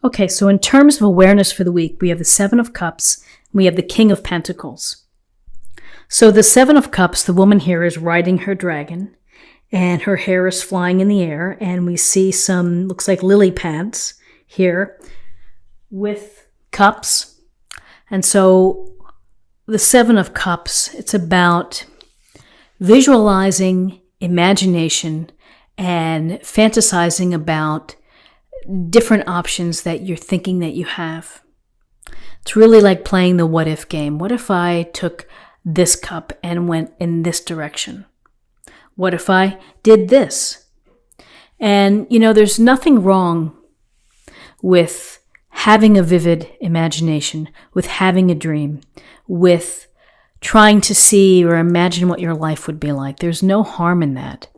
Okay, so in terms of awareness for the week, we have the Seven of Cups, we have the King of Pentacles. So the Seven of Cups, the woman here is riding her dragon, and her hair is flying in the air, and we see some, looks like lily pads here with cups. And so the Seven of Cups, it's about visualizing, imagination, and fantasizing about different options that you're thinking that you have. It's really like playing the what if game. What if I took this cup and went in this direction? What if I did this? And, there's nothing wrong with having a vivid imagination, with having a dream, with trying to see or imagine what your life would be like. There's no harm in that.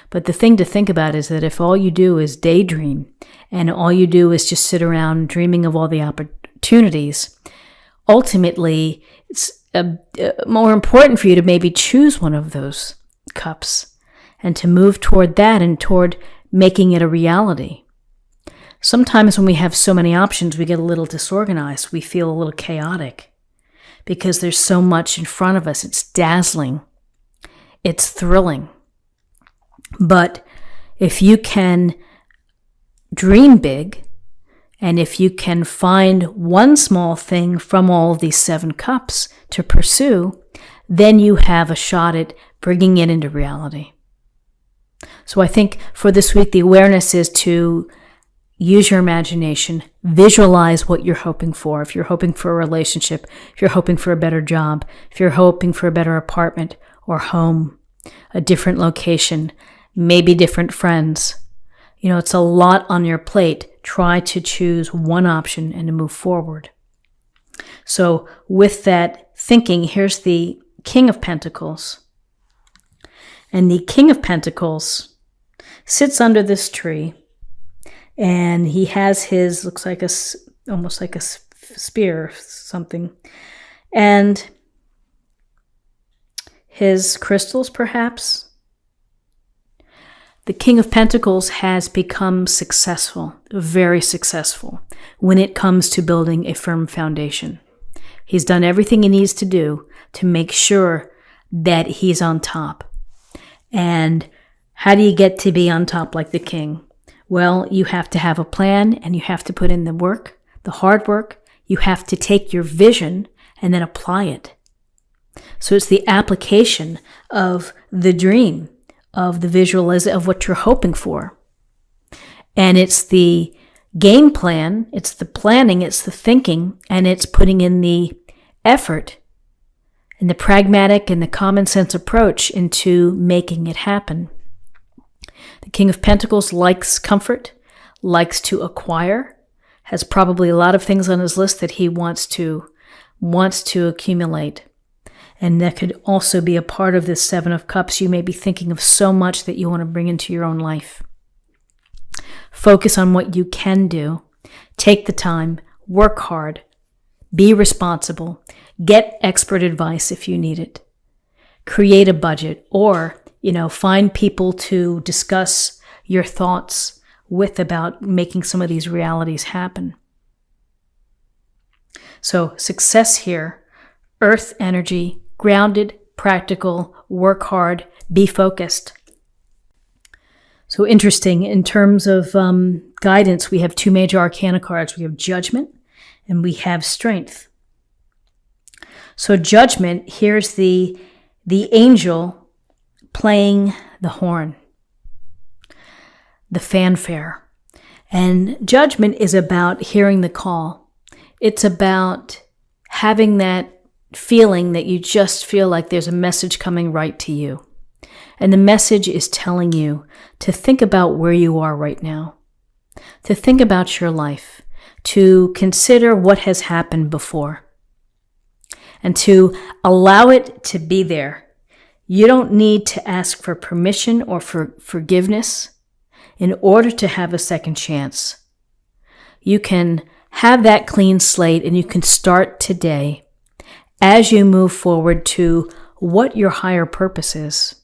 But the thing to think about is that if all you do is daydream and all you do is just sit around dreaming of all the opportunities, ultimately it's more important for you to maybe choose one of those cups and to move toward that and toward making it a reality. Sometimes when we have so many options, we get a little disorganized. We feel a little chaotic because there's so much in front of us. It's dazzling. It's thrilling. But if you can dream big, and if you can find one small thing from all of these seven cups to pursue, then you have a shot at bringing it into reality. So I think for this week, the awareness is to use your imagination, visualize what you're hoping for. If you're hoping for a relationship, if you're hoping for a better job, if you're hoping for a better apartment or home, a different location, maybe different friends. It's a lot on your plate. Try to choose one option and to move forward. So with that thinking, here's the King of Pentacles. And the King of Pentacles sits under this tree, and he has his, looks like almost like a spear or something, and his crystals perhaps. The King of Pentacles has become successful, very successful, when it comes to building a firm foundation. He's done everything he needs to do to make sure that he's on top. And how do you get to be on top like the king? Well, you have to have a plan, and you have to put in the work, the hard work. You have to take your vision and then apply it. So it's the application of the dream, of the visualization of what you're hoping for. And it's the game plan, it's the planning, it's the thinking, and it's putting in the effort and the pragmatic and the common sense approach into making it happen. The King of Pentacles likes comfort, likes to acquire, has probably a lot of things on his list that he wants to accumulate. And that could also be a part of this Seven of Cups. You may be thinking of so much that you want to bring into your own life. Focus on what you can do. Take the time. Work hard. Be responsible. Get expert advice if you need it. Create a budget, or, find people to discuss your thoughts with about making some of these realities happen. So success here, earth energy, grounded, practical, work hard, be focused. So interesting, in terms of guidance, we have two major arcana cards. We have Judgment and we have Strength. So Judgment, here's the angel playing the horn, the fanfare. And Judgment is about hearing the call. It's about having that feeling that you just feel like there's a message coming right to you. And the message is telling you to think about where you are right now, to think about your life, to consider what has happened before, and to allow it to be there. You don't need to ask for permission or for forgiveness in order to have a second chance. You can have that clean slate, and you can start today as you move forward to what your higher purpose is.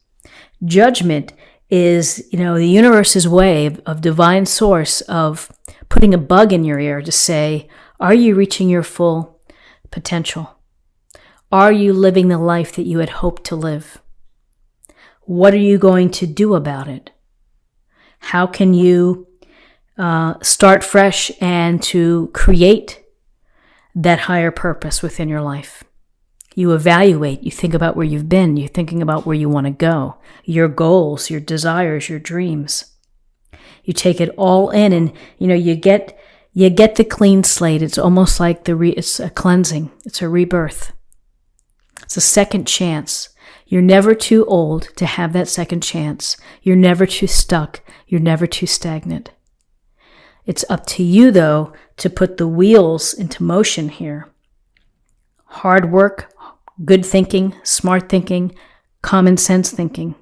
Judgment is, the universe's way of divine source of putting a bug in your ear to say, are you reaching your full potential? Are you living the life that you had hoped to live? What are you going to do about it? How can you start fresh and to create that higher purpose within your life? You evaluate, you think about where you've been, you're thinking about where you want to go, your goals, your desires, your dreams. You take it all in, and you get the clean slate. It's almost like it's a cleansing, it's a rebirth. It's a second chance. You're never too old to have that second chance. You're never too stuck. You're never too stagnant. It's up to you, though, to put the wheels into motion here. Hard work, good thinking, smart thinking, common sense thinking.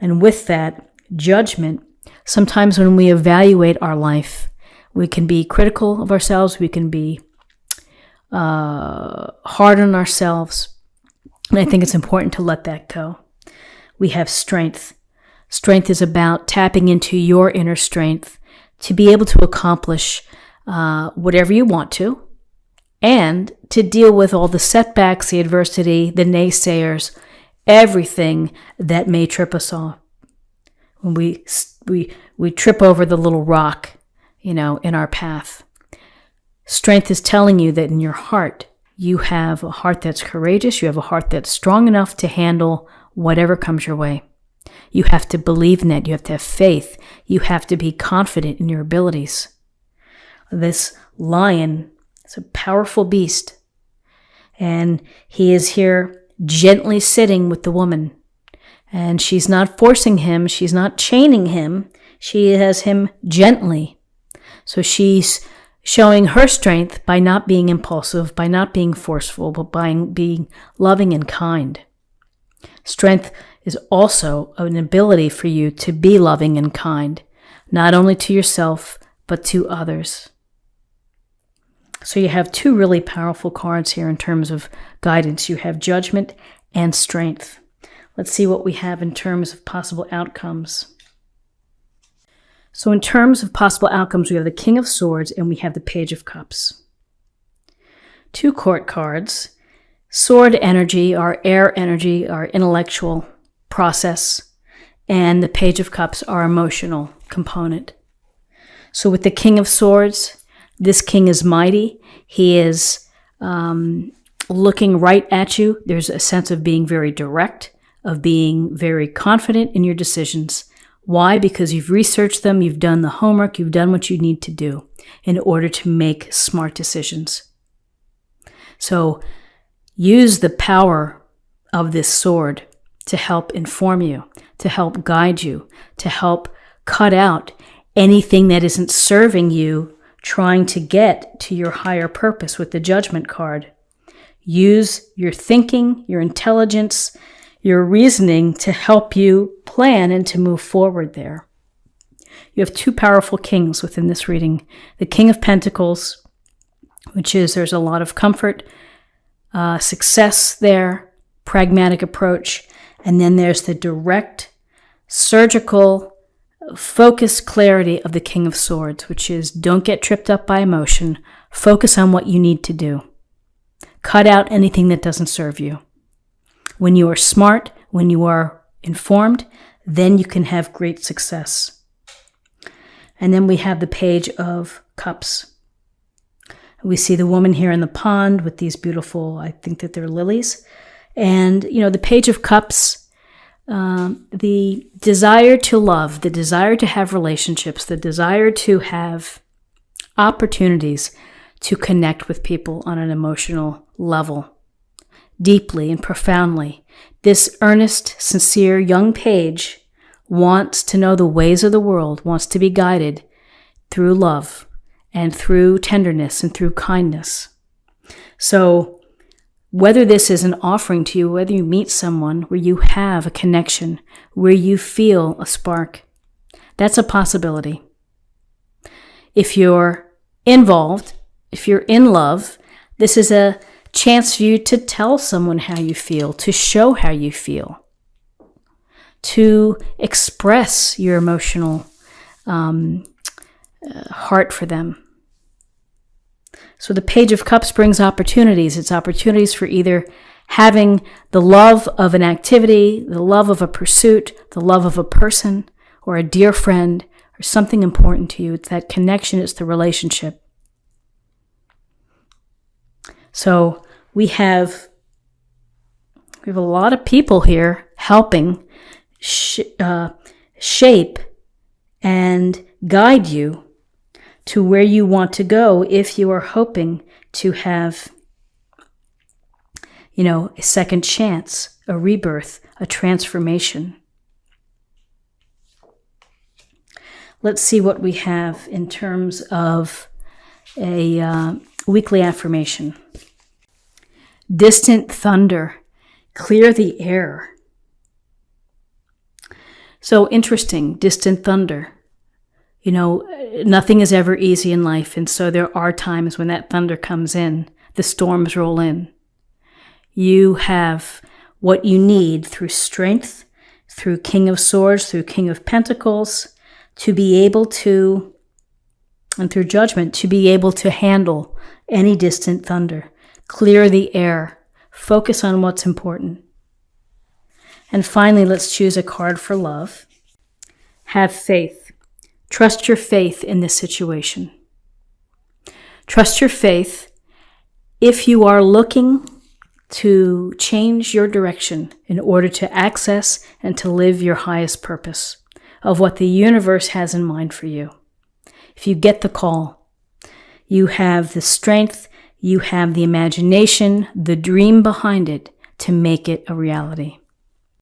And with that, judgment. Sometimes when we evaluate our life, we can be critical of ourselves. We can be hard on ourselves. And I think it's important to let that go. We have strength. Strength is about tapping into your inner strength to be able to accomplish whatever you want to, and to deal with all the setbacks, the adversity, the naysayers, everything that may trip us off. When we trip over the little rock, in our path. Strength is telling you that in your heart, you have a heart that's courageous. You have a heart that's strong enough to handle whatever comes your way. You have to believe in that. You have to have faith. You have to be confident in your abilities. This lion is a powerful beast, and he is here gently sitting with the woman. And she's not forcing him. She's not chaining him. She has him gently. So she's showing her strength by not being impulsive, by not being forceful, but by being loving and kind. Strength is also an ability for you to be loving and kind, not only to yourself, but to others. So you have two really powerful cards here in terms of guidance. You have judgment and strength. Let's see what we have in terms of possible outcomes. So in terms of possible outcomes, we have the King of Swords and we have the Page of Cups. Two court cards. Sword energy, our air energy, our intellectual process, and the Page of Cups, our emotional component. So with the King of Swords, this king is mighty. He is looking right at you. There's a sense of being very direct, of being very confident in your decisions. Why? Because you've researched them, you've done the homework, you've done what you need to do in order to make smart decisions. So use the power of this sword to help inform you, to help guide you, to help cut out anything that isn't serving you, trying to get to your higher purpose with the Judgment card. Use your thinking, your intelligence, your reasoning to help you plan and to move forward there. You have two powerful kings within this reading. The King of Pentacles, which is there's a lot of comfort, success there, pragmatic approach. And then there's the direct, surgical, focused clarity of the King of Swords, which is don't get tripped up by emotion. Focus on what you need to do. Cut out anything that doesn't serve you. When you are smart, when you are informed, then you can have great success. And then we have the Page of Cups. We see the woman here in the pond with these beautiful, I think that they're lilies. And, the Page of Cups, the desire to love, the desire to have relationships, the desire to have opportunities to connect with people on an emotional level, deeply and profoundly. This earnest, sincere young page wants to know the ways of the world, wants to be guided through love and through tenderness and through kindness. So whether this is an offering to you, whether you meet someone where you have a connection, where you feel a spark, that's a possibility. If you're involved, if you're in love, this is a chance for you to tell someone how you feel, to show how you feel, to express your emotional heart for them. So the Page of Cups brings opportunities. It's opportunities for either having the love of an activity, the love of a pursuit, the love of a person, or a dear friend, or something important to you. It's that connection, it's the relationship. So we have a lot of people here helping shape and guide you to where you want to go if you are hoping to have, a second chance, a rebirth, a transformation. Let's see what we have in terms of a weekly affirmation. Distant thunder, clear the air. So interesting, distant thunder. Nothing is ever easy in life, and so there are times when that thunder comes in, the storms roll in. You have what you need through strength, through King of Swords, through King of Pentacles, to be able to, and through judgment, to be able to handle any distant thunder. Clear the air. Focus on what's important. And finally, let's choose a card for love. Have faith. Trust your faith in this situation. Trust your faith if you are looking to change your direction in order to access and to live your highest purpose of what the universe has in mind for you. If you get the call, you have the strength, you have the imagination, the dream behind it to make it a reality.